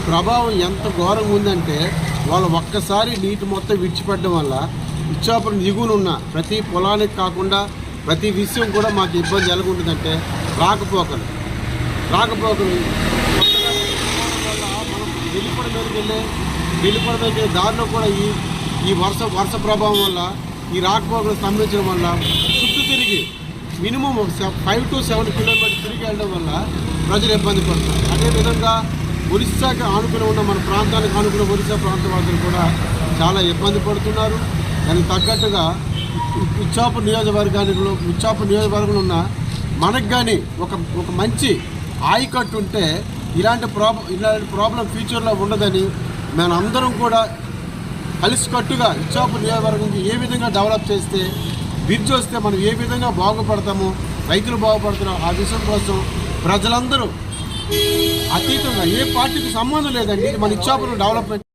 ప్రభావం ఎంత ఘోరంగా ఉందంటే వాళ్ళు ఒక్కసారి నీటి మొత్తం విడిచిపెట్టడం వల్ల ఇచ్చాపురం దిగువనున్న ప్రతి పొలానికి కాకుండా ప్రతి విషయం కూడా మాకు ఇబ్బంది ఎలా ఉంటుందంటే రాకపోకలు కొత్తగా వల్ల మనం వెళ్ళిపోవడం మీదకి దారిలో కూడా ఈ వర్ష ప్రభావం వల్ల ఈ రాకపోకలు స్తంభించడం వల్ల చుట్టూ తిరిగి మినిమం 5 to 7 కిలోమీటర్లు తిరిగి వెళ్ళడం వల్ల ప్రజలు ఇబ్బంది పడుతున్నారు. అదేవిధంగా ఒరిస్సాకి ఆనుకుని ఉన్న మన ప్రాంతానికి ఆనుకున్న ఒరిస్సా ప్రాంత వాసులు కూడా చాలా ఇబ్బంది పడుతున్నారు. దానికి తగ్గట్టుగా ఇచ్చాపురం నియోజకవర్గంలో ఉన్న మనకు కానీ ఒక మంచి ఆయకట్టు ఉంటే ఇలాంటి ప్రాబ్లం ఫ్యూచర్లో ఉండదని మనందరం కూడా కలిసికట్టుగా ఇచ్చాపురం నియోజకవర్గానికి ఏ విధంగా డెవలప్ చేస్తే బ్రిడ్జ్ వస్తే మనం ఏ విధంగా బాగుపడతామో, రైతులు బాగుపడుతున్నాం, ఆ విషయం కోసం ప్రజలందరూ అతీతంగా ఏ పార్టీకి సంబంధం లేదండి, మన ఇచ్చాపురం డెవలప్మెంట్